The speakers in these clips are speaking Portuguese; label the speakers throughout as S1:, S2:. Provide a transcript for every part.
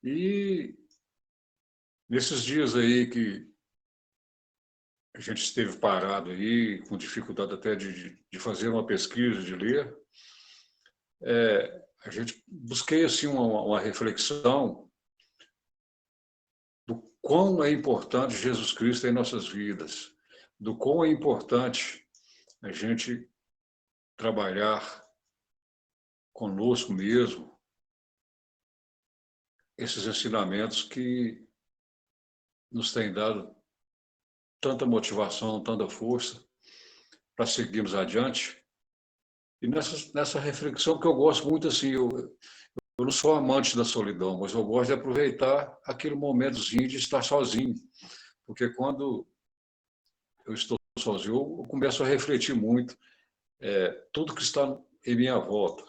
S1: E nesses dias aí que a gente esteve parado aí, com dificuldade até de fazer uma pesquisa, de ler, a gente busquei assim uma reflexão do quão é importante Jesus Cristo em nossas vidas, do quão é importante a gente trabalhar conosco mesmo esses ensinamentos que nos têm dado tanta motivação, tanta força para seguirmos adiante. E nessa reflexão que eu gosto muito, assim, eu não sou amante da solidão, mas eu gosto de aproveitar aquele momentozinho de estar sozinho, porque quando eu estou sozinho, eu começo a refletir muito tudo que está em minha volta.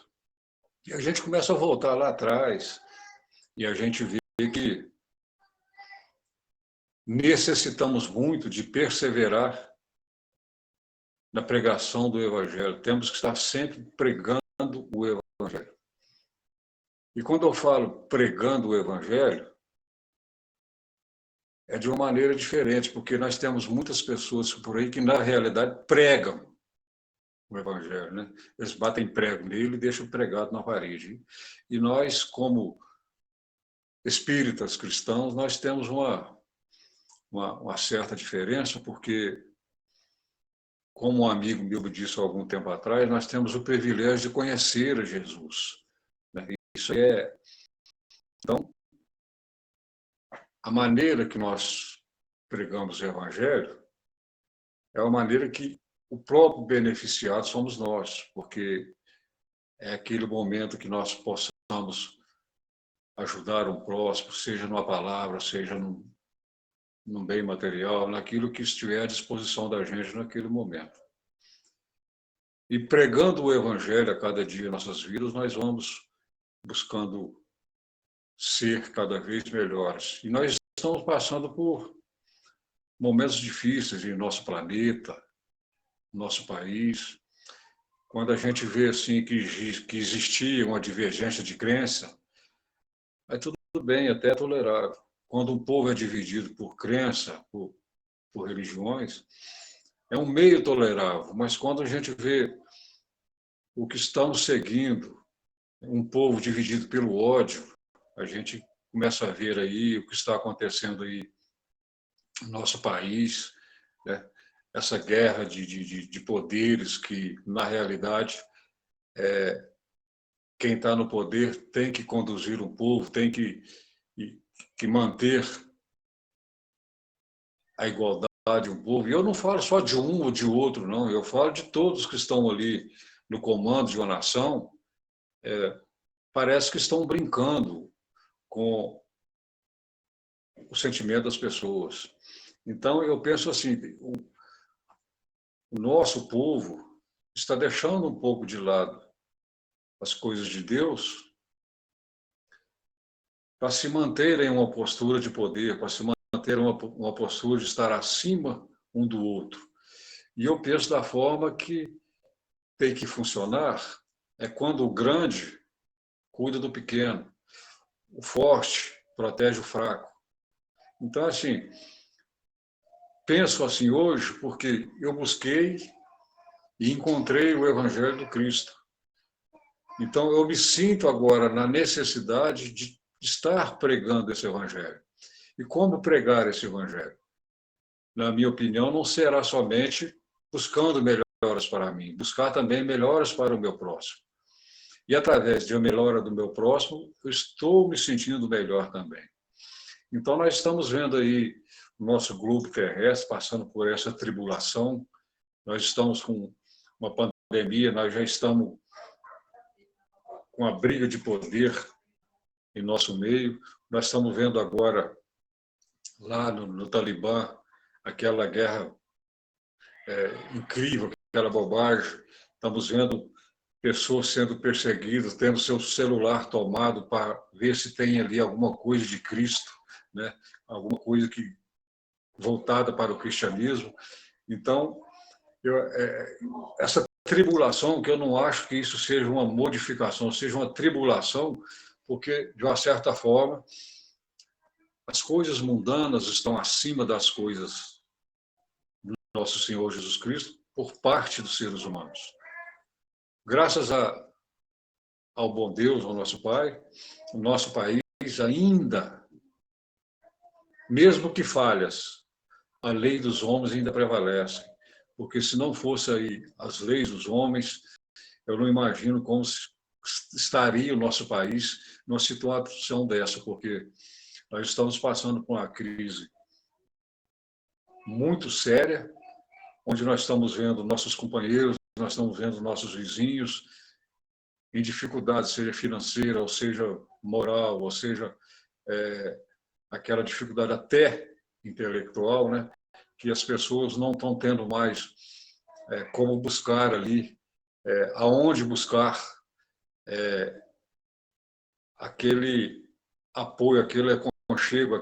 S1: E a gente começa a voltar lá atrás e a gente vê que necessitamos muito de perseverar na pregação do Evangelho. Temos que estar sempre pregando o Evangelho. E quando eu falo pregando o Evangelho, é de uma maneira diferente, porque nós temos muitas pessoas por aí que, na realidade, pregam o Evangelho, né? Eles batem prego nele e deixam pregado na parede. E nós, como espíritas cristãos, nós temos uma certa diferença, porque, como um amigo meu me disse há algum tempo atrás, nós temos o privilégio de conhecer a Jesus. Né? Isso é... Então, a maneira que nós pregamos o Evangelho é uma maneira que o próprio beneficiado somos nós, porque é aquele momento que nós possamos ajudar um próximo, seja numa palavra, seja num bem material, naquilo que estiver à disposição da gente naquele momento. E pregando o Evangelho a cada dia em nossas vidas, nós vamos buscando ser cada vez melhores. E nós estamos passando por momentos difíceis em nosso planeta, nosso país. Quando a gente vê assim que existia uma divergência de crença, é tudo bem, até tolerável. Quando um povo é dividido por crença, por religiões, é um meio tolerável. Mas quando a gente vê o que estamos seguindo, um povo dividido pelo ódio, a gente começa a ver aí o que está acontecendo aí no nosso país, né? Essa guerra de poderes que, na realidade, quem está no poder tem que conduzir o povo, tem que manter a igualdade do povo. E eu não falo só de um ou de outro, não. Eu falo de todos que estão ali no comando de uma nação. Parece que estão brincando com o sentimento das pessoas. Então, eu penso assim, o nosso povo está deixando um pouco de lado as coisas de Deus para se manter em uma postura de poder, para se manter uma postura de estar acima um do outro. E eu penso da forma que tem que funcionar é quando o grande cuida do pequeno, o forte protege o fraco. Então, assim, penso assim hoje porque eu busquei e encontrei o Evangelho do Cristo. Então, eu me sinto agora na necessidade de estar pregando esse Evangelho. E como pregar esse Evangelho? Na minha opinião, não será somente buscando melhoras para mim, buscar também melhoras para o meu próximo. E através de uma melhora do meu próximo, eu estou me sentindo melhor também. Então, nós estamos vendo aí o nosso globo terrestre passando por essa tribulação. Nós estamos com uma pandemia, nós já estamos com a briga de poder em nosso meio. Nós estamos vendo agora, lá no Talibã, aquela guerra incrível, aquela bobagem. Estamos vendo pessoas sendo perseguidas, tendo seu celular tomado para ver se tem ali alguma coisa de Cristo, né? Alguma coisa que voltada para o cristianismo. Então, essa tribulação, que eu não acho que isso seja uma modificação, seja uma tribulação, porque, de uma certa forma, as coisas mundanas estão acima das coisas do nosso Senhor Jesus Cristo por parte dos seres humanos. Graças ao bom Deus, ao nosso Pai, o nosso país ainda, mesmo que falhas, a lei dos homens ainda prevalece. Porque se não fosse aí as leis dos homens, eu não imagino como estaria o nosso país numa situação dessa, porque nós estamos passando por uma crise muito séria, onde nós estamos vendo nossos companheiros, nós estamos vendo nossos vizinhos em dificuldade, seja financeira, ou seja moral, ou seja aquela dificuldade até intelectual, né? Que as pessoas não estão tendo mais como buscar ali, aonde buscar aquele apoio, aquele aconchego,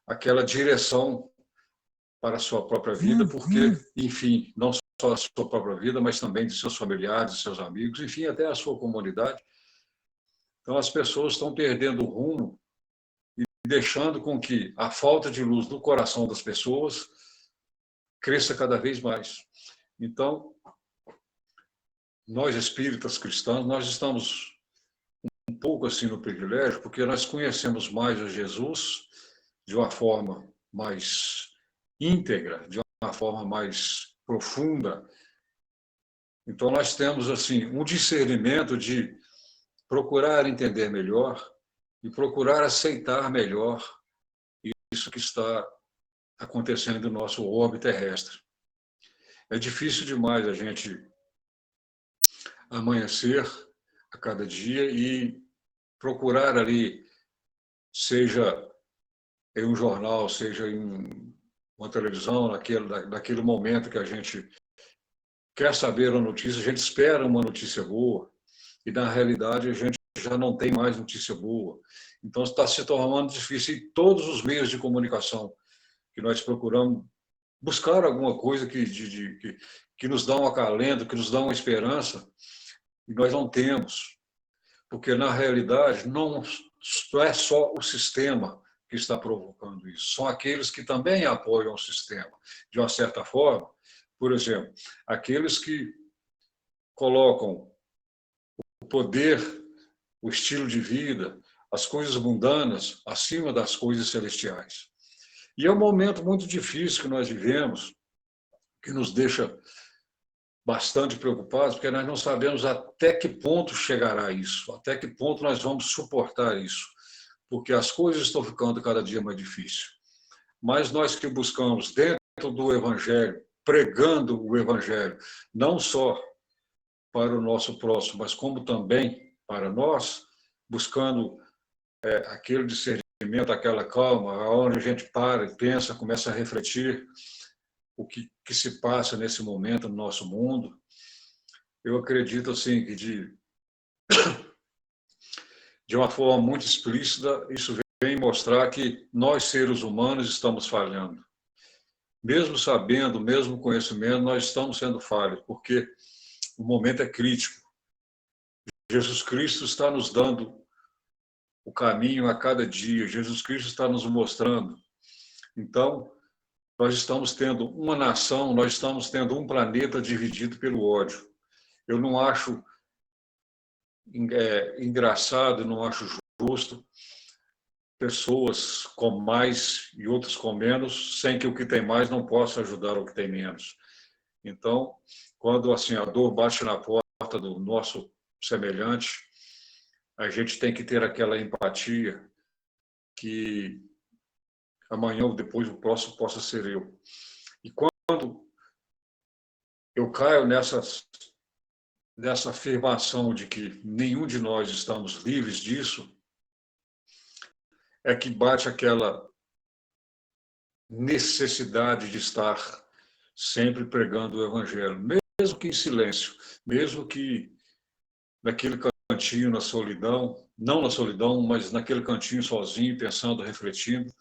S1: aquela direção para a sua própria vida, porque, enfim, não só a sua própria vida, mas também de seus familiares, de seus amigos, enfim, até a sua comunidade. Então, as pessoas estão perdendo o rumo e deixando com que a falta de luz no coração das pessoas cresça cada vez mais. Então, nós espíritas cristãos, nós estamos um pouco assim no privilégio, porque nós conhecemos mais a Jesus de uma forma mais íntegra, de uma forma mais profunda. Então, nós temos assim um discernimento de procurar entender melhor e procurar aceitar melhor isso que está acontecendo no nosso orbe terrestre. É difícil demais a gente amanhecer a cada dia e procurar ali, seja em um jornal, seja em uma televisão, naquele momento que a gente quer saber a notícia, a gente espera uma notícia boa e, na realidade, a gente já não tem mais notícia boa. Então, está se tornando difícil em todos os meios de comunicação que nós procuramos buscar alguma coisa que nos dá um acalento, que nos dá uma esperança, e nós não temos. Porque, na realidade, não é só o sistema que está provocando isso, são aqueles que também apoiam o sistema, de uma certa forma. Por exemplo, aqueles que colocam o poder, o estilo de vida, as coisas mundanas acima das coisas celestiais. E é um momento muito difícil que nós vivemos, que nos deixa bastante preocupados, porque nós não sabemos até que ponto chegará isso, até que ponto nós vamos suportar isso, porque as coisas estão ficando cada dia mais difíceis. Mas nós que buscamos dentro do Evangelho, pregando o Evangelho, não só para o nosso próximo, mas como também para nós, buscando aquele discernimento, aquela calma, onde a gente para e pensa, começa a refletir o que se passa nesse momento no nosso mundo. Eu acredito assim que de uma forma muito explícita isso vem mostrar que nós seres humanos estamos falhando. Mesmo sabendo, mesmo conhecimento, nós estamos sendo falhos, porque o momento é crítico. Jesus Cristo está nos dando o caminho a cada dia. Jesus Cristo está nos mostrando. Então, nós estamos tendo uma nação, nós estamos tendo um planeta dividido pelo ódio. Eu não acho engraçado, não acho justo pessoas com mais e outras com menos, sem que o que tem mais não possa ajudar o que tem menos. Então, quando assim, a dor bate na porta do nosso semelhante, a gente tem que ter aquela empatia que amanhã ou depois o próximo possa ser eu. E quando eu caio nessa afirmação de que nenhum de nós estamos livres disso, é que bate aquela necessidade de estar sempre pregando o Evangelho, mesmo que em silêncio, mesmo que naquele cantinho na solidão, não na solidão, mas naquele cantinho sozinho, pensando, refletindo,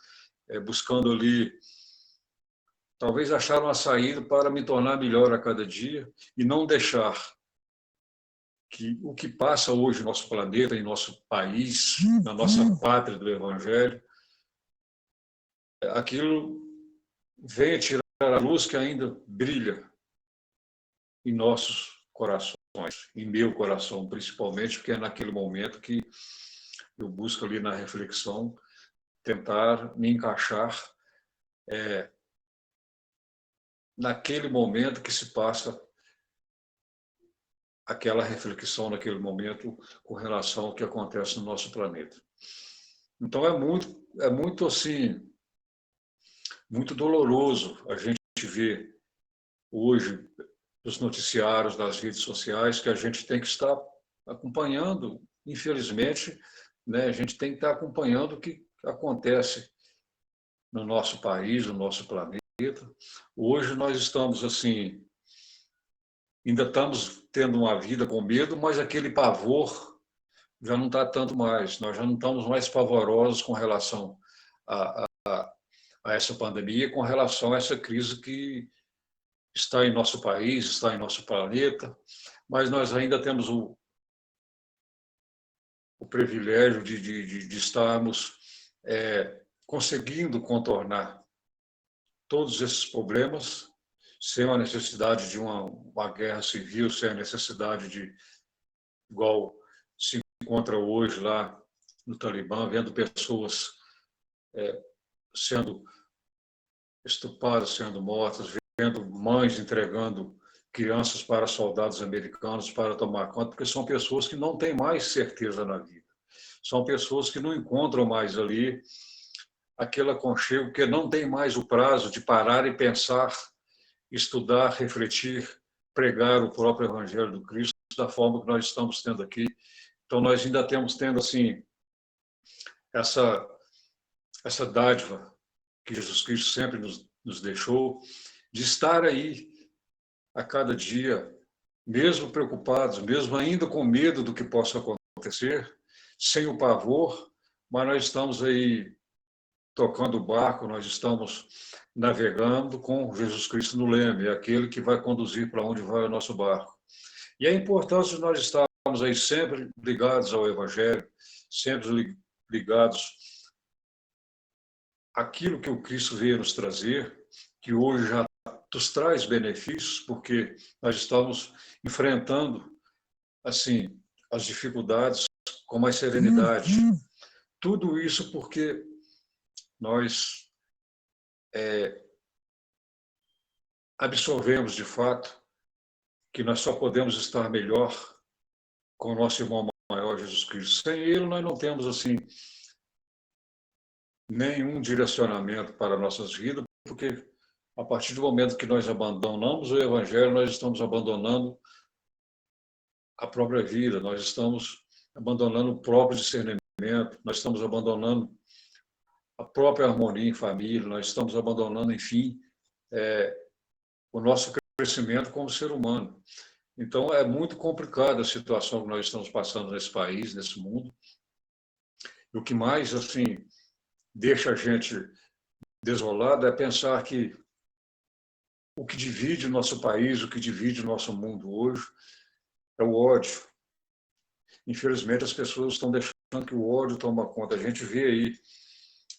S1: buscando ali, talvez achar uma saída para me tornar melhor a cada dia e não deixar que o que passa hoje no nosso planeta, em nosso país, na nossa pátria do Evangelho, aquilo vem tirar a luz que ainda brilha em nossos corações, em meu coração principalmente, porque é naquele momento que eu busco ali na reflexão tentar me encaixar naquele momento que se passa aquela reflexão naquele momento com relação ao que acontece no nosso planeta. Então é muito assim, muito doloroso a gente ver hoje nos noticiários das redes sociais que a gente tem que estar acompanhando, infelizmente, né, a gente tem que estar acompanhando o que acontece no nosso país, no nosso planeta. Hoje nós estamos assim, ainda estamos tendo uma vida com medo, mas aquele pavor já não está tanto mais. Nós já não estamos mais pavorosos com relação a essa pandemia, com relação a essa crise que está em nosso país, está em nosso planeta, mas nós ainda temos o privilégio de estarmos conseguindo contornar todos esses problemas sem a necessidade de uma guerra civil, sem a necessidade de, igual se encontra hoje lá no Talibã, vendo pessoas sendo estupradas, sendo mortas, vendo mães entregando crianças para soldados americanos para tomar conta, porque são pessoas que não têm mais certeza na vida. São pessoas que não encontram mais ali aquele aconchego, que não tem mais o prazo de parar e pensar, estudar, refletir, pregar o próprio Evangelho do Cristo da forma que nós estamos tendo aqui. Então, nós ainda temos tendo assim essa dádiva que Jesus Cristo sempre nos deixou, de estar aí a cada dia, mesmo preocupados, mesmo ainda com medo do que possa acontecer, sem o pavor, mas nós estamos aí tocando o barco, nós estamos navegando com Jesus Cristo no leme, é aquele que vai conduzir para onde vai o nosso barco. E é importante nós estarmos aí sempre ligados ao Evangelho, sempre ligados àquilo que o Cristo veio nos trazer, que hoje já nos traz benefícios, porque nós estamos enfrentando assim as dificuldades com mais serenidade. Tudo isso porque nós absorvemos de fato que nós só podemos estar melhor com o nosso irmão maior, Jesus Cristo. Sem ele, nós não temos assim nenhum direcionamento para nossas vidas, porque a partir do momento que nós abandonamos o Evangelho, nós estamos abandonando a própria vida, nós estamos abandonando o próprio discernimento, nós estamos abandonando a própria harmonia em família, nós estamos abandonando, enfim, o nosso crescimento como ser humano. Então, é muito complicada a situação que nós estamos passando nesse país, nesse mundo. E o que mais, assim, deixa a gente desolado é pensar que o que divide o nosso país, o que divide o nosso mundo hoje, é o ódio. Infelizmente, as pessoas estão deixando que o ódio tome conta. A gente vê aí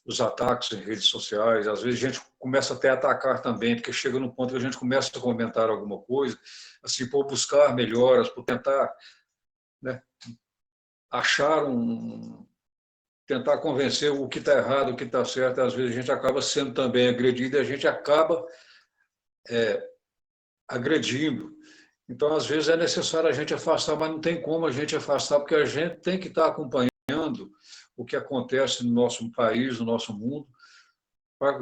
S1: os ataques em redes sociais, às vezes a gente começa até a atacar também, porque chega num ponto que a gente começa a comentar alguma coisa, assim, por buscar melhoras, por tentar, né, achar tentar convencer o que está errado, o que está certo, às vezes a gente acaba sendo também agredido e a gente acaba agredindo. Então, às vezes é necessário a gente afastar, mas não tem como a gente afastar, porque a gente tem que estar acompanhando o que acontece no nosso país, no nosso mundo, para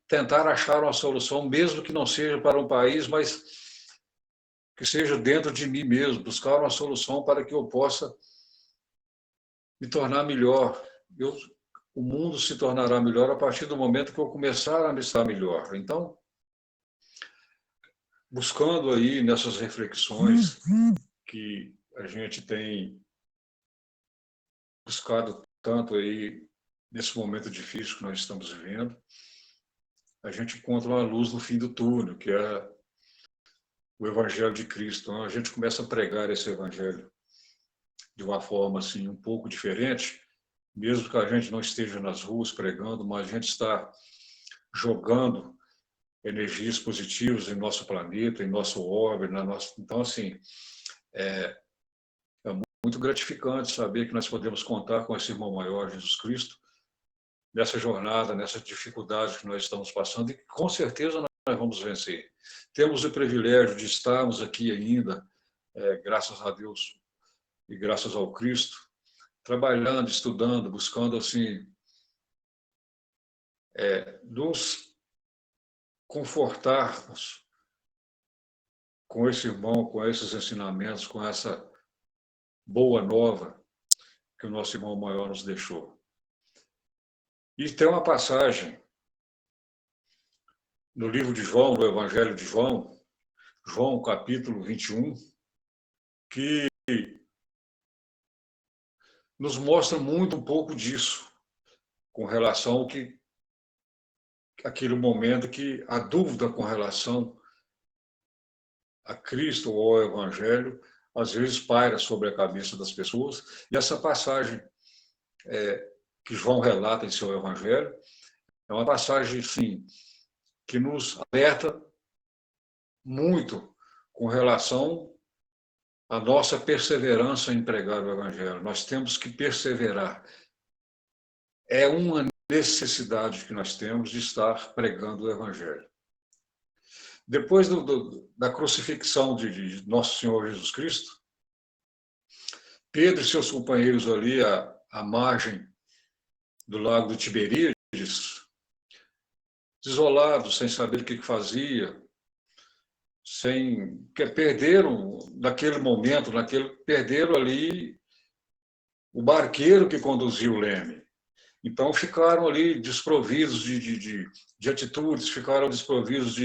S1: tentar achar uma solução, mesmo que não seja para um país, mas que seja dentro de mim mesmo, buscar uma solução para que eu possa me tornar melhor. O mundo se tornará melhor a partir do momento que eu começar a me estar melhor. Então, buscando aí nessas reflexões que a gente tem buscado tanto aí nesse momento difícil que nós estamos vivendo, a gente encontra uma luz no fim do túnel, que é o Evangelho de Cristo. Então, a gente começa a pregar esse Evangelho de uma forma assim um pouco diferente, mesmo que a gente não esteja nas ruas pregando, mas a gente está jogando energias positivas em nosso planeta, em nosso orbe, na nossa... Então, assim, é muito gratificante saber que nós podemos contar com esse irmão maior, Jesus Cristo, nessa jornada, nessa dificuldade que nós estamos passando e que, com certeza, nós vamos vencer. Temos o privilégio de estarmos aqui ainda, graças a Deus e graças ao Cristo, trabalhando, estudando, buscando, assim, nos confortarmos com esse irmão, com esses ensinamentos, com essa boa nova que o nosso irmão maior nos deixou. E tem uma passagem no livro de João, no Evangelho de João, João capítulo 21, que nos mostra muito um pouco disso, com relação ao que aquele momento que a dúvida com relação a Cristo ou ao Evangelho às vezes paira sobre a cabeça das pessoas. E essa passagem que João relata em seu Evangelho é uma passagem, sim, que nos alerta muito com relação à nossa perseverança em pregar o Evangelho. Nós temos que perseverar. É uma necessidade que nós temos de estar pregando o Evangelho. Depois da crucifixão de Nosso Senhor Jesus Cristo, Pedro e seus companheiros ali à margem do lago do Tiberíades, desolados, sem saber o que fazia, que perderam naquele momento, perderam ali o barqueiro que conduzia o leme. Então ficaram ali desprovidos de atitudes, ficaram desprovidos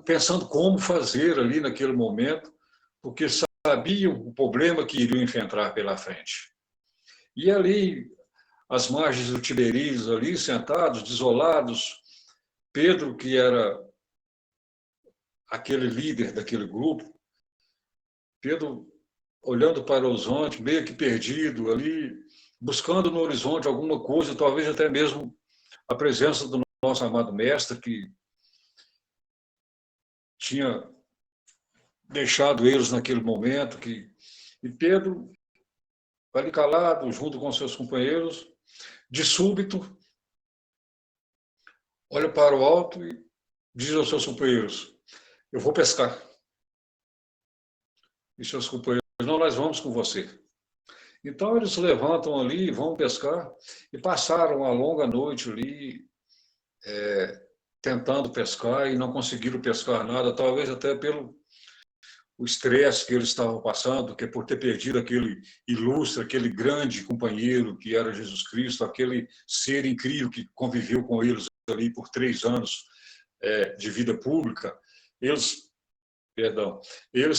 S1: pensando como fazer ali naquele momento, porque sabiam o problema que iriam enfrentar pela frente. E ali, às margens do Tiberíades, ali sentados, desolados, Pedro, que era aquele líder daquele grupo, Pedro olhando para o horizonte, meio que perdido ali, buscando no horizonte alguma coisa, talvez até mesmo a presença do nosso amado mestre, que tinha deixado eles naquele momento. E Pedro, ali calado, junto com seus companheiros, de súbito, olha para o alto e diz aos seus companheiros: eu vou pescar. E seus companheiros: não, nós vamos com você. Então eles se levantam ali, vão pescar, e passaram a longa noite ali, tentando pescar, e não conseguiram pescar nada, talvez até pelo o estresse que eles estavam passando, que é por ter perdido aquele ilustre, aquele grande companheiro que era Jesus Cristo, aquele ser incrível que conviveu com eles ali por 3 anos de vida pública. Eles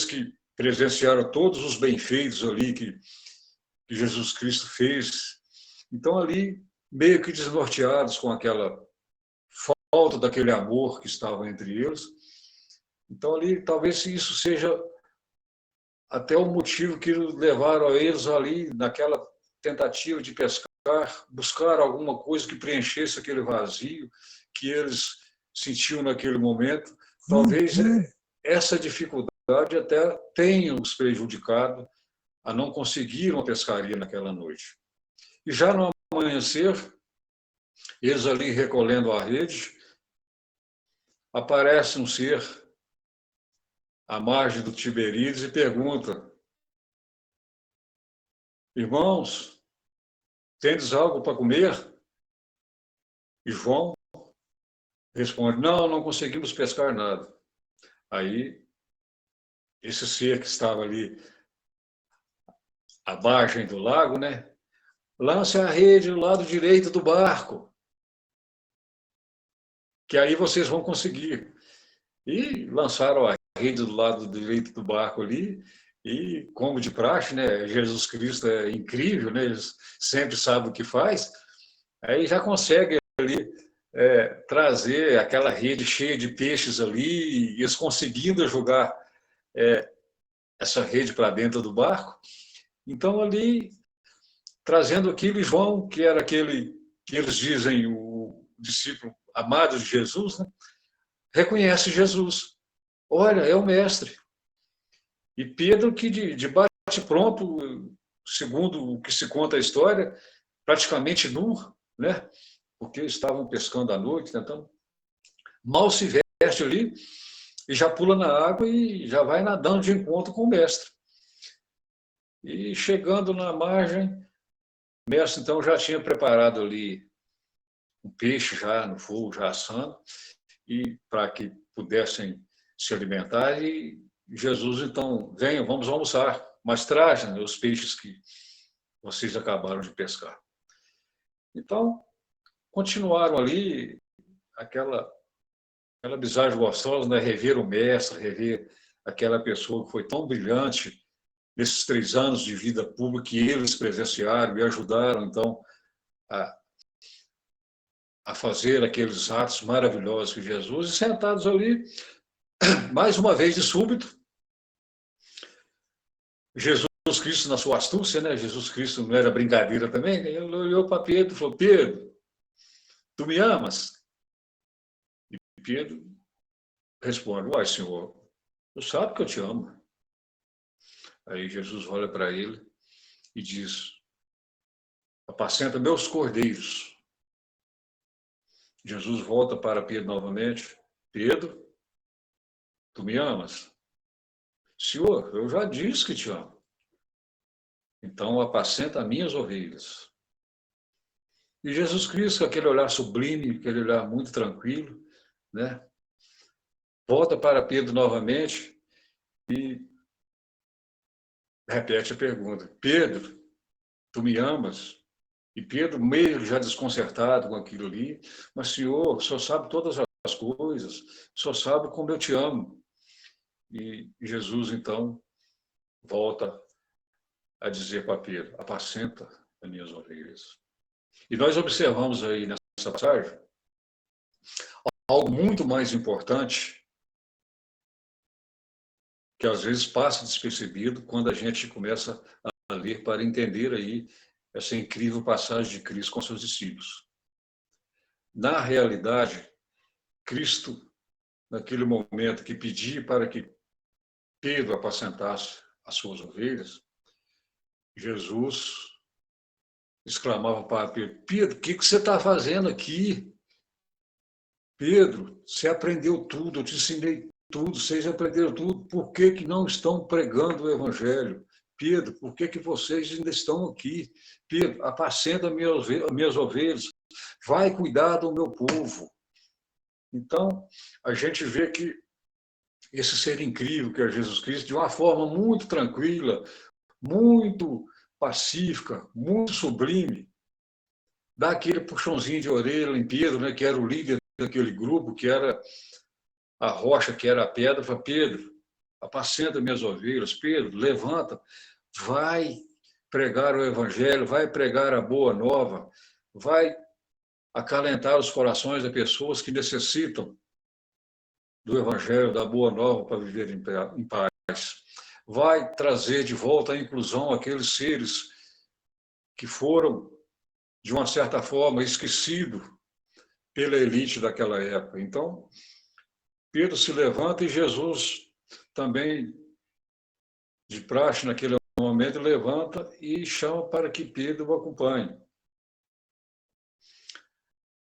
S1: que presenciaram todos os bem-feitos ali que Jesus Cristo fez. Então, ali, meio que desnorteados com aquela falta daquele amor que estava entre eles. Então, ali, talvez isso seja até o motivo que levaram a eles ali, naquela tentativa de pescar, buscar alguma coisa que preenchesse aquele vazio que eles sentiam naquele momento. Talvez essa dificuldade até tenha os prejudicado a não conseguir uma pescaria naquela noite. E já no amanhecer, eles ali recolhendo a rede, aparece um ser à margem do Tiberíades e pergunta: irmãos, tendes algo para comer? E João responde: não, não conseguimos pescar nada. Aí, esse ser que estava ali à margem do lago, né? Lance a rede do lado direito do barco, que aí vocês vão conseguir. E lançaram a rede do lado direito do barco ali, e como de praxe, né? Jesus Cristo é incrível, né? Ele sempre sabe o que faz. Aí já consegue ali trazer aquela rede cheia de peixes ali, e eles conseguindo jogar essa rede para dentro do barco. Então ali trazendo aquilo, e João, que era aquele que eles dizem o discípulo amado de Jesus, né? Reconhece Jesus. Olha, é o mestre. E Pedro, que de bate-pronto, segundo o que se conta a história, praticamente nu, né? Porque estavam pescando à noite, tentando. Mal se veste ali e já pula na água e já vai nadando de encontro com o mestre. E chegando na margem, o mestre então já tinha preparado ali um peixe já no fogo, já assando, e para que pudessem se alimentar. E Jesus então, venham, vamos almoçar, mas tragam os peixes que vocês acabaram de pescar. Então, continuaram ali aquela visagem gostosa, né? Rever o mestre, rever aquela pessoa que foi tão brilhante nesses 3 anos de vida pública que eles presenciaram e ajudaram, então, a fazer aqueles atos maravilhosos que Jesus, e sentados ali, mais uma vez de súbito, Jesus Cristo na sua astúcia, né? Jesus Cristo não era brincadeira também, né? Ele olhou para Pedro e falou: Pedro, tu me amas? E Pedro responde: uai, Senhor, tu sabe que eu te amo. Aí Jesus olha para ele e diz: apacenta meus cordeiros. Jesus volta para Pedro novamente: Pedro, tu me amas? Senhor, eu já disse que te amo. Então apacenta minhas ovelhas. E Jesus Cristo, com aquele olhar sublime, aquele olhar muito tranquilo, né? Volta para Pedro novamente e repete a pergunta: Pedro, tu me amas? E Pedro, meio já desconcertado com aquilo ali: mas Senhor, o Senhor sabe todas as coisas, o Senhor sabe como eu te amo. E Jesus, então, volta a dizer para Pedro: apacenta as minhas ovelhas. E nós observamos aí nessa passagem algo muito mais importante, que às vezes passa despercebido quando a gente começa a ler para entender aí essa incrível passagem de Cristo com seus discípulos. Na realidade, Cristo, naquele momento que pedia para que Pedro apacentasse as suas ovelhas, Jesus exclamava para Pedro: Pedro, o que você está fazendo aqui? Pedro, você aprendeu tudo, eu te ensinei tudo, vocês aprenderam tudo, por que não estão pregando o Evangelho? Pedro, por que vocês ainda estão aqui? Pedro, apacenta minhas ovelhas, vai cuidar do meu povo. Então, a gente vê que esse ser incrível que é Jesus Cristo, de uma forma muito tranquila, muito pacífica, muito sublime, dá aquele puxãozinho de orelha em Pedro, né, que era o líder daquele grupo, que era a rocha, que era a pedra, fala: Pedro, apacenta minhas ovelhas. Pedro, levanta, vai pregar o evangelho, vai pregar a boa nova, vai acalentar os corações das pessoas que necessitam do evangelho, da boa nova, para viver em paz. Vai trazer de volta a inclusão aqueles seres que foram, de uma certa forma, esquecidos pela elite daquela época. Então, Pedro se levanta e Jesus também, de praxe naquele momento, levanta e chama para que Pedro o acompanhe.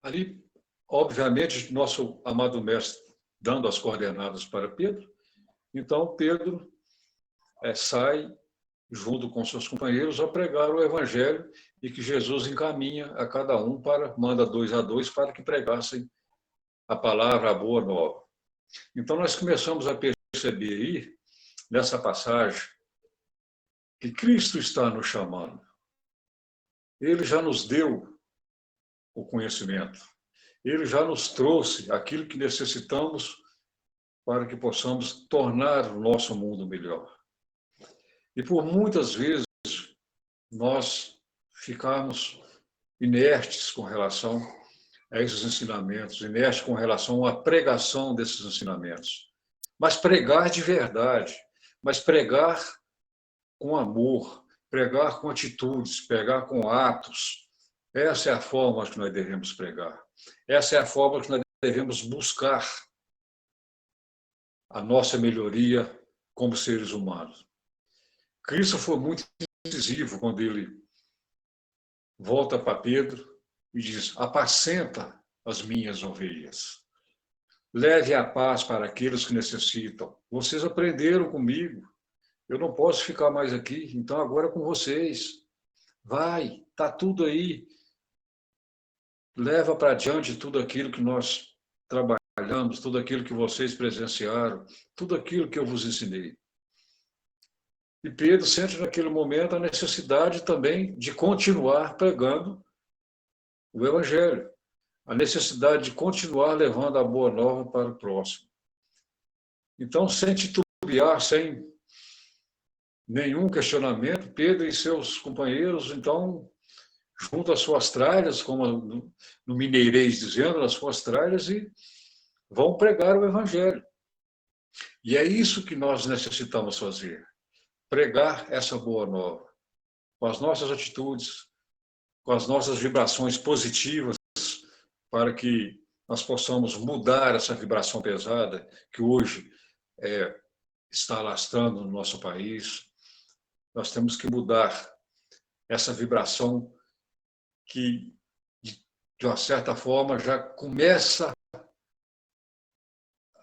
S1: Ali, obviamente, nosso amado mestre dando as coordenadas para Pedro, então Pedro sai junto com seus companheiros a pregar o evangelho, e que Jesus encaminha a cada um manda 2 a 2 para que pregassem a palavra, a boa nova. Então nós começamos a perceber aí, nessa passagem, que Cristo está nos chamando. Ele já nos deu o conhecimento. Ele já nos trouxe aquilo que necessitamos para que possamos tornar o nosso mundo melhor. E por muitas vezes nós ficamos inertes com relação a esses ensinamentos, inertes com relação à pregação desses ensinamentos. Mas pregar de verdade, mas pregar com amor, pregar com atitudes, pregar com atos. Essa é a forma que nós devemos pregar. Essa é a forma que nós devemos buscar a nossa melhoria como seres humanos. Cristo foi muito incisivo quando ele volta para Pedro e diz: apacenta as minhas ovelhas. Leve a paz para aqueles que necessitam. Vocês aprenderam comigo. Eu não posso ficar mais aqui, então agora é com vocês. Vai, está tudo aí. Leva para diante tudo aquilo que nós trabalhamos, tudo aquilo que vocês presenciaram, tudo aquilo que eu vos ensinei. E Pedro sente naquele momento a necessidade também de continuar pregando o Evangelho, a necessidade de continuar levando a boa nova para o próximo. Então, sem titubear, sem nenhum questionamento, Pedro e seus companheiros, então, juntam as suas tralhas, como no mineirês dizendo, as suas tralhas, e vão pregar o Evangelho. E é isso que nós necessitamos fazer, pregar essa boa nova, com as nossas atitudes, com as nossas vibrações positivas, para que nós possamos mudar essa vibração pesada que hoje está alastrando no nosso país. Nós temos que mudar essa vibração que, de uma certa forma, já começa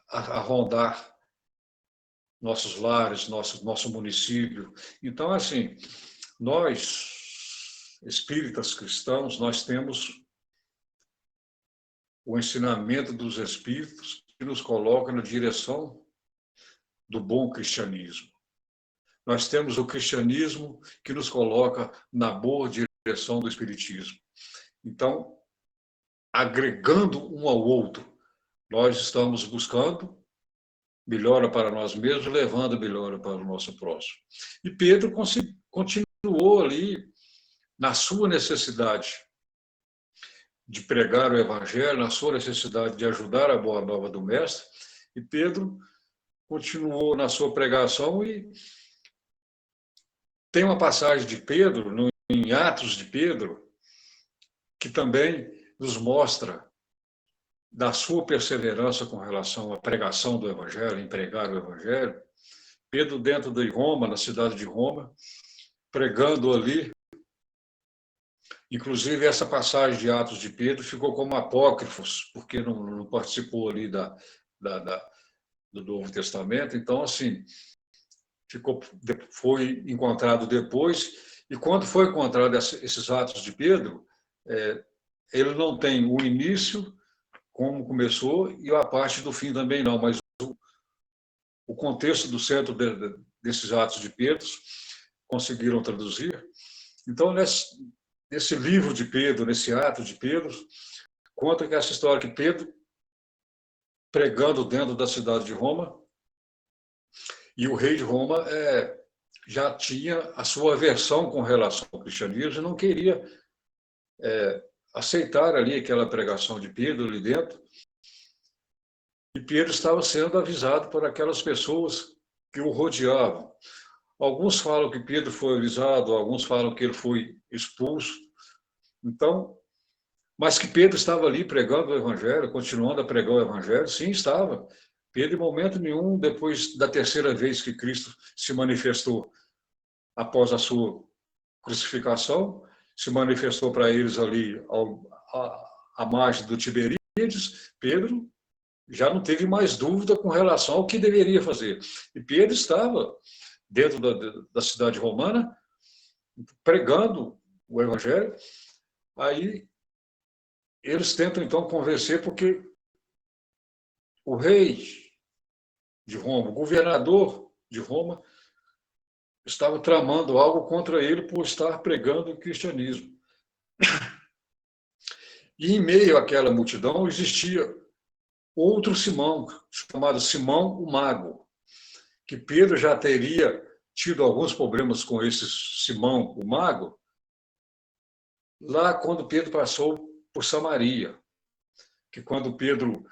S1: a rondar nossos lares, nosso município. Então, assim, nós, espíritas cristãos, nós temos o ensinamento dos espíritos que nos coloca na direção do bom cristianismo. Nós temos o cristianismo que nos coloca na boa direção do espiritismo. Então, agregando um ao outro, nós estamos buscando melhora para nós mesmos, levando melhora para o nosso próximo. E Pedro continuou ali na sua necessidade de pregar o Evangelho, na sua necessidade de ajudar a boa nova do Mestre, e Pedro continuou na sua pregação. E tem uma passagem de Pedro, em Atos de Pedro, que também nos mostra da sua perseverança com relação à pregação do Evangelho, em pregar o Evangelho. Pedro, dentro de Roma, na cidade de Roma, pregando ali. Inclusive, essa passagem de Atos de Pedro ficou como apócrifos, porque não participou ali do Novo Testamento. Então, assim, foi encontrado depois. E quando foi encontrado esses Atos de Pedro, ele não tem o início, como começou, e a parte do fim também não, mas o contexto do centro desses Atos de Pedro conseguiram traduzir. Então, nesse livro de Pedro, nesse ato de Pedro, conta que essa história que Pedro, pregando dentro da cidade de Roma, e o rei de Roma já tinha a sua aversão com relação ao cristianismo e não queria aceitar ali aquela pregação de Pedro ali dentro. E Pedro estava sendo avisado por aquelas pessoas que o rodeavam. Alguns falam que Pedro foi avisado, alguns falam que ele foi expulso. Então, mas que Pedro estava ali pregando o Evangelho, continuando a pregar o Evangelho, sim, estava. Pedro, em momento nenhum, depois da terceira vez que Cristo se manifestou após a sua crucificação, se manifestou para eles ali à margem do Tiberíades, Pedro já não teve mais dúvida com relação ao que deveria fazer. E Pedro estava dentro da cidade romana, pregando o Evangelho. Aí eles tentam, então, convencer, porque o rei de Roma, o governador de Roma, estava tramando algo contra ele por estar pregando o cristianismo. E em meio àquela multidão existia outro Simão, chamado Simão o Mago, que Pedro já teria tido alguns problemas com esse Simão o Mago, lá quando Pedro passou por Samaria, que quando Pedro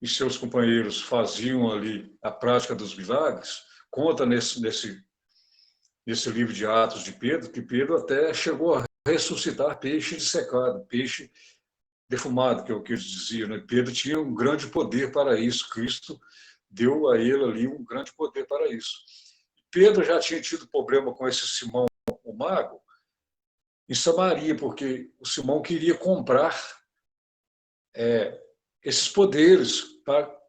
S1: e seus companheiros faziam ali a prática dos milagres, conta nesse nesse livro de Atos de Pedro, que Pedro até chegou a ressuscitar peixe dissecado, peixe defumado, que é o que eles diziam, né? Pedro tinha um grande poder para isso, Cristo deu a ele ali um grande poder para isso. Pedro já tinha tido problema com esse Simão, o mago, em Samaria, porque o Simão queria comprar esses poderes para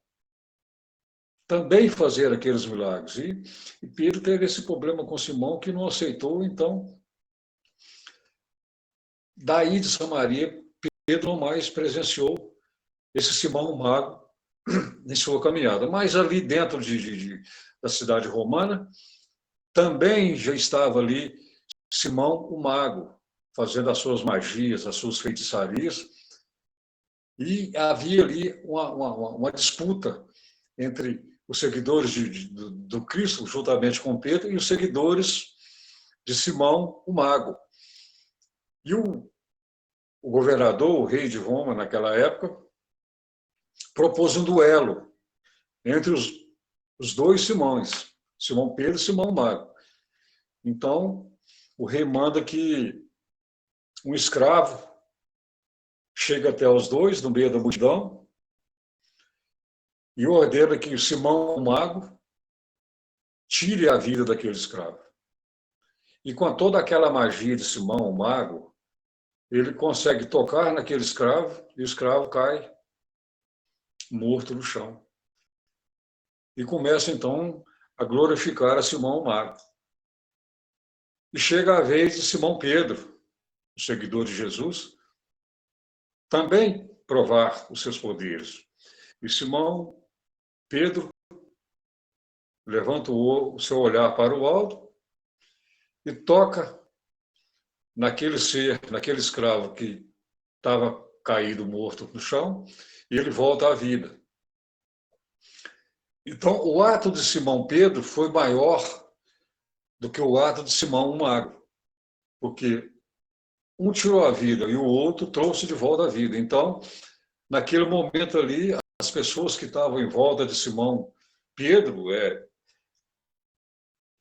S1: também fazer aqueles milagres. E Pedro teve esse problema com Simão, que não aceitou, então, daí de Samaria, Pedro não mais presenciou esse Simão, o mago, em sua caminhada. Mas ali dentro da cidade romana, também já estava ali Simão, o mago, fazendo as suas magias, as suas feitiçarias, e havia ali uma disputa entre os seguidores do Cristo, juntamente com Pedro, e os seguidores de Simão, o mago. E o governador, o rei de Roma, naquela época, propôs um duelo entre os dois Simões, Simão Pedro e Simão Mago. Então, o rei manda que um escravo chegue até os dois, no meio da multidão, e ordena que Simão Mago tire a vida daquele escravo. E com toda aquela magia de Simão Mago, ele consegue tocar naquele escravo, e o escravo cai morto no chão. E começa, então, a glorificar a Simão Mago. E chega a vez de Simão Pedro, o seguidor de Jesus, também provar os seus poderes. E Simão Pedro levanta o seu olhar para o alto e toca naquele ser, naquele escravo que estava caído, morto no chão, e ele volta à vida. Então, o ato de Simão Pedro foi maior do que o ato de Simão o Mago, porque um tirou a vida e o outro trouxe de volta a vida. Então, naquele momento ali, as pessoas que estavam em volta de Simão Pedro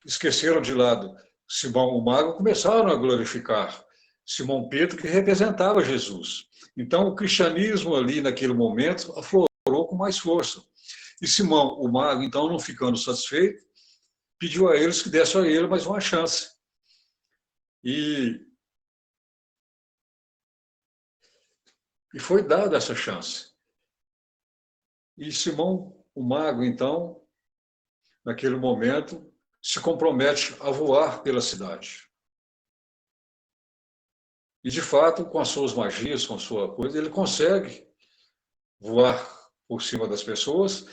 S1: esqueceram de lado Simão o Mago, começaram a glorificar Simão Pedro, que representava Jesus. Então, o cristianismo ali, naquele momento, aflorou com mais força. E Simão o Mago, então, não ficando satisfeito, pediu a eles que dessem a ele mais uma chance. E foi dada essa chance. E Simão o Mago, então, naquele momento, se compromete a voar pela cidade. E, de fato, com as suas magias, com a sua coisa, ele consegue voar por cima das pessoas.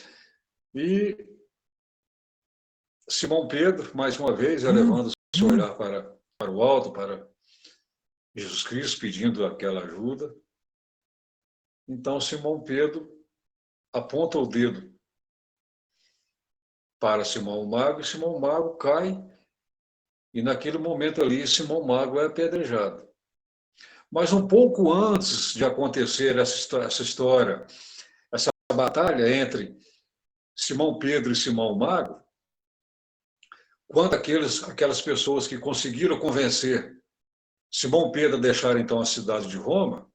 S1: E Simão Pedro, mais uma vez, elevando o seu olhar para o alto, para Jesus Cristo, pedindo aquela ajuda. Então, Simão Pedro aponta o dedo para Simão Mago, e Simão Mago cai, e naquele momento ali, Simão Mago é apedrejado. Mas um pouco antes de acontecer essa história, essa batalha entre Simão Pedro e Simão Mago, quando aquelas pessoas que conseguiram convencer Simão Pedro a deixar então a cidade de Roma,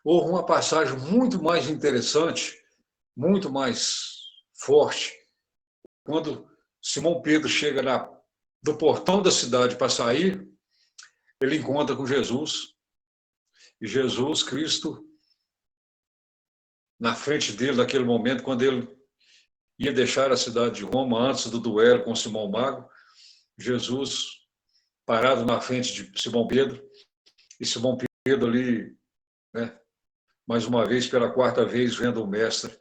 S1: houve uma passagem muito mais interessante, muito mais forte, quando Simão Pedro chega do portão da cidade para sair, ele encontra com Jesus, e Jesus Cristo, na frente dele, naquele momento, quando ele ia deixar a cidade de Roma antes do duelo com Simão Mago, Jesus parado na frente de Simão Pedro, e Simão Pedro ali, né, mais uma vez, pela quarta vez, vendo o mestre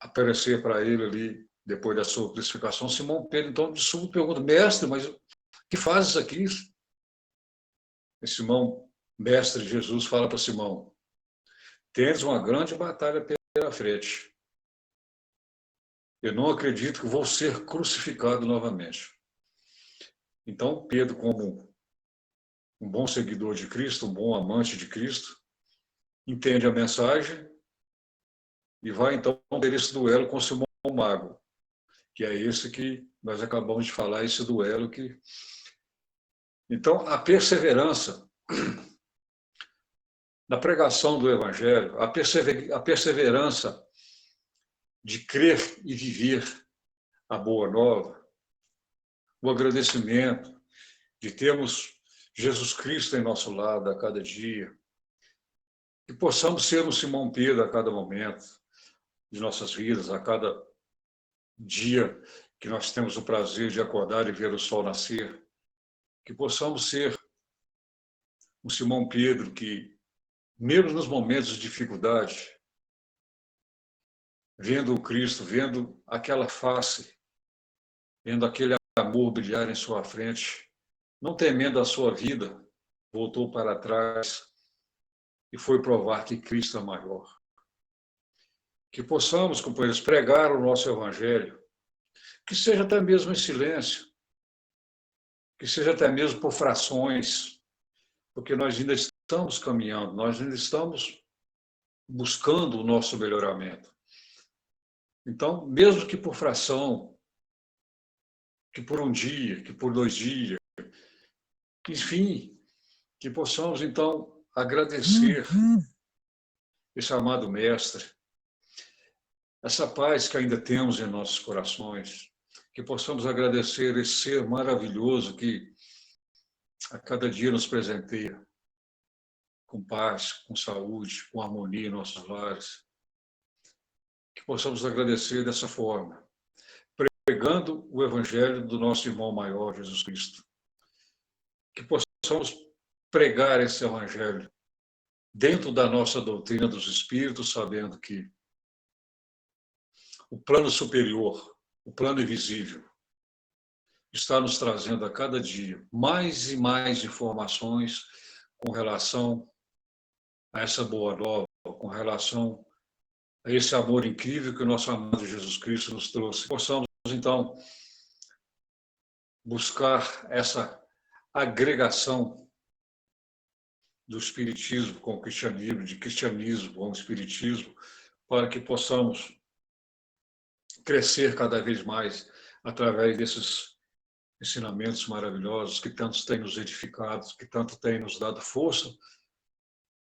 S1: aparecer para ele ali, depois da sua crucificação. Simão Pedro, então, de súbito pergunta: mestre, mas o que fazes aqui? E Simão, mestre Jesus, fala para Simão: tens uma grande batalha pela frente. Eu não acredito que vou ser crucificado novamente. Então, Pedro, como um bom seguidor de Cristo, um bom amante de Cristo, entende a mensagem e vai, então, ter esse duelo com Simão Mago. que é esse que nós acabamos de falar, esse duelo que... Então, a perseverança na pregação do Evangelho, a perseverança de crer e viver a boa nova, o agradecimento de termos Jesus Cristo em nosso lado a cada dia, que possamos ser um Simão Pedro a cada momento de nossas vidas, a cada dia que nós temos o prazer de acordar e ver o sol nascer, que possamos ser um Simão Pedro que, mesmo nos momentos de dificuldade, vendo o Cristo, vendo aquela face, vendo aquele amor brilhar em sua frente, não temendo a sua vida, voltou para trás e foi provar que Cristo é maior. Que possamos, companheiros, pregar o nosso Evangelho, que seja até mesmo em silêncio, que seja até mesmo por frações, porque nós ainda estamos caminhando, nós ainda estamos buscando o nosso melhoramento. Então, mesmo que por fração, que por um dia, que por 2 dias, enfim, que possamos, então, agradecer esse amado Mestre, essa paz que ainda temos em nossos corações, que possamos agradecer esse ser maravilhoso que a cada dia nos presenteia com paz, com saúde, com harmonia em nossos lares. Que possamos agradecer dessa forma, pregando o Evangelho do nosso irmão maior, Jesus Cristo. Que possamos pregar esse Evangelho dentro da nossa doutrina dos Espíritos, sabendo que o plano superior, o plano invisível, está nos trazendo a cada dia mais e mais informações com relação a essa boa nova, com relação a esse amor incrível que o nosso amado Jesus Cristo nos trouxe. Possamos, então, buscar essa agregação do Espiritismo com o cristianismo, de cristianismo com o Espiritismo, para que possamos crescer cada vez mais através desses ensinamentos maravilhosos que tantos têm nos edificado, que tanto têm nos dado força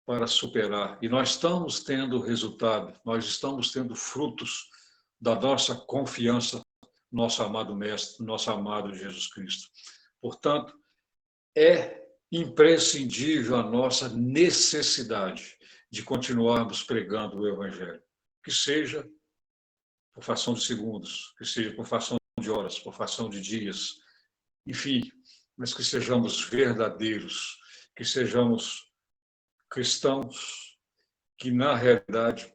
S1: para superar. E nós estamos tendo resultado, nós estamos tendo frutos da nossa confiança no nosso amado Mestre, no nosso amado Jesus Cristo. Portanto, é imprescindível a nossa necessidade de continuarmos pregando o Evangelho, que seja por fração de segundos, que seja por fração de horas, por fração de dias, enfim, mas que sejamos verdadeiros, que sejamos cristãos que, na realidade,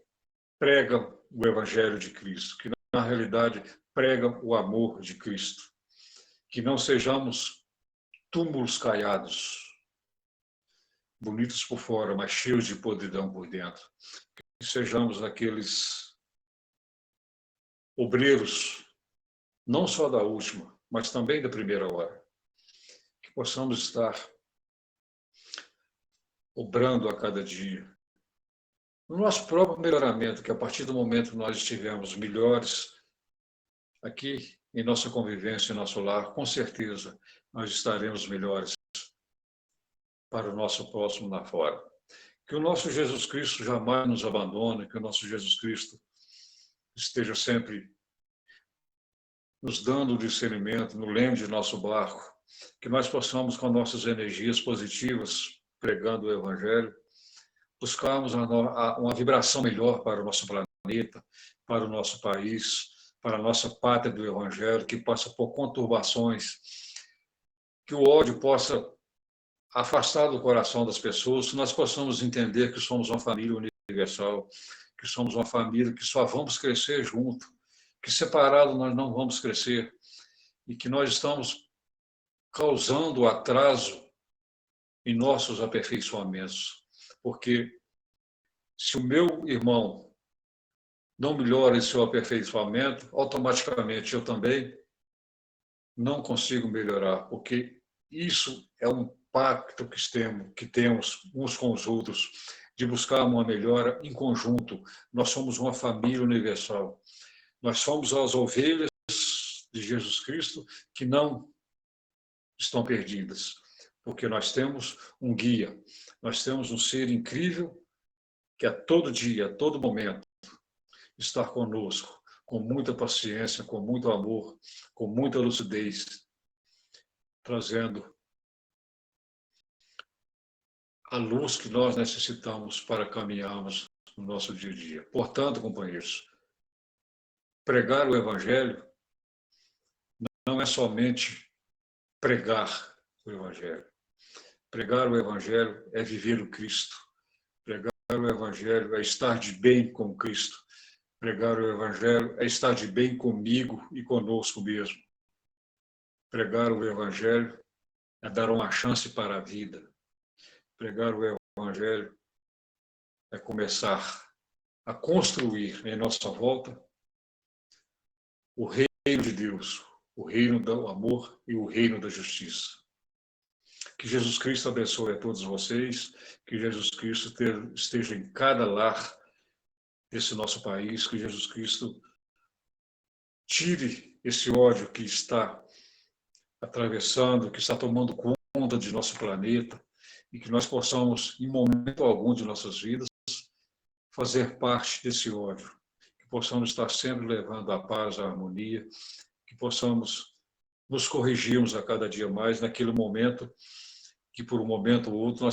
S1: pregam o Evangelho de Cristo, que, na realidade, pregam o amor de Cristo, que não sejamos túmulos caiados, bonitos por fora, mas cheios de podridão por dentro, que sejamos aqueles obreiros, não só da última, mas também da primeira hora, que possamos estar obrando a cada dia no nosso próprio melhoramento, que a partir do momento que nós estivermos melhores aqui em nossa convivência, em nosso lar, com certeza nós estaremos melhores para o nosso próximo lá fora. Que o nosso Jesus Cristo jamais nos abandone, que o nosso Jesus Cristo esteja sempre nos dando o discernimento, no leme de nosso barco, que nós possamos, com nossas energias positivas, pregando o Evangelho, buscarmos uma vibração melhor para o nosso planeta, para o nosso país, para a nossa pátria do Evangelho, que passa por conturbações, que o ódio possa afastar do coração das pessoas, que nós possamos entender que somos uma família universal, que somos uma família que só vamos crescer junto, que separado nós não vamos crescer, e que nós estamos causando atraso em nossos aperfeiçoamentos. Porque se o meu irmão não melhora em seu aperfeiçoamento, automaticamente eu também não consigo melhorar, porque isso é um pacto que temos uns com os outros, de buscar uma melhora em conjunto. Nós somos uma família universal. Nós somos as ovelhas de Jesus Cristo que não estão perdidas, porque nós temos um guia, nós temos um ser incrível que a todo dia, a todo momento, está conosco, com muita paciência, com muito amor, com muita lucidez, trazendo a luz que nós necessitamos para caminharmos no nosso dia a dia. Portanto, companheiros, pregar o Evangelho não é somente pregar o Evangelho. Pregar o Evangelho é viver o Cristo. Pregar o Evangelho é estar de bem com Cristo. Pregar o Evangelho é estar de bem comigo e conosco mesmo. Pregar o Evangelho é dar uma chance para a vida. Pregar o Evangelho é começar a construir em nossa volta o reino de Deus, o reino do amor e o reino da justiça. Que Jesus Cristo abençoe a todos vocês, que Jesus Cristo esteja em cada lar desse nosso país, que Jesus Cristo tire esse ódio que está atravessando, que está tomando conta de nosso planeta, e que nós possamos, em momento algum de nossas vidas, fazer parte desse ódio, que possamos estar sempre levando a paz, a harmonia, que possamos nos corrigirmos a cada dia mais naquele momento que, por um momento ou outro,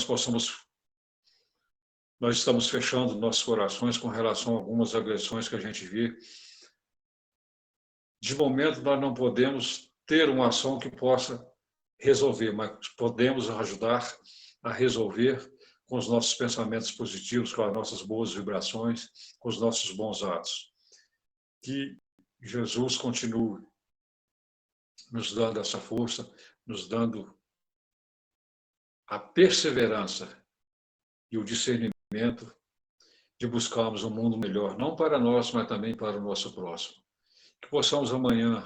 S1: nós estamos fechando nossos corações com relação a algumas agressões que a gente vê. De momento, nós não podemos ter uma ação que possa resolver, mas podemos ajudar a resolver com os nossos pensamentos positivos, com as nossas boas vibrações, com os nossos bons atos. Que Jesus continue nos dando essa força, nos dando a perseverança e o discernimento de buscarmos um mundo melhor, não para nós, mas também para o nosso próximo. Que possamos amanhã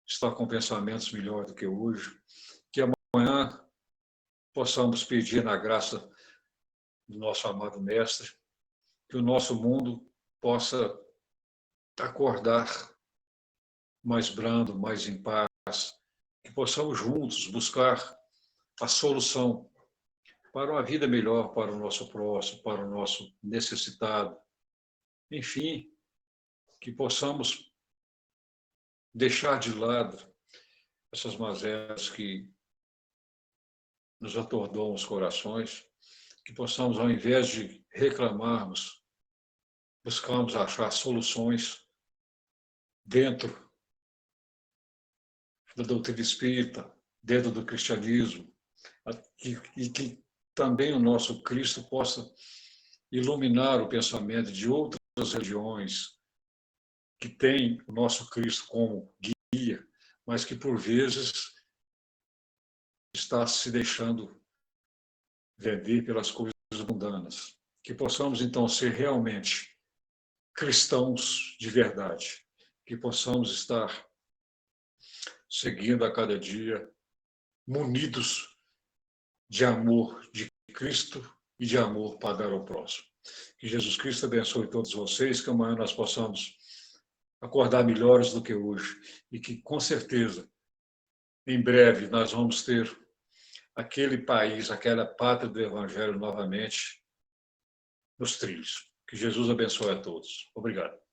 S1: estar com pensamentos melhores do que hoje, que amanhã possamos pedir na graça do nosso amado Mestre, que o nosso mundo possa acordar mais brando, mais em paz, que possamos juntos buscar a solução para uma vida melhor para o nosso próximo, para o nosso necessitado. Enfim, que possamos deixar de lado essas mazelas que nos atordoam os corações, que possamos, ao invés de reclamarmos, buscarmos achar soluções dentro da doutrina espírita, dentro do cristianismo, e que também o nosso Cristo possa iluminar o pensamento de outras religiões que têm o nosso Cristo como guia, mas que, por vezes, está se deixando vender pelas coisas mundanas. Que possamos, então, ser realmente cristãos de verdade, que possamos estar seguindo a cada dia, munidos de amor de Cristo e de amor para dar ao próximo. Que Jesus Cristo abençoe todos vocês, que amanhã nós possamos acordar melhores do que hoje e que, com certeza, em breve nós vamos ter aquele país, aquela pátria do Evangelho novamente nos trilhos. Que Jesus abençoe a todos. Obrigado.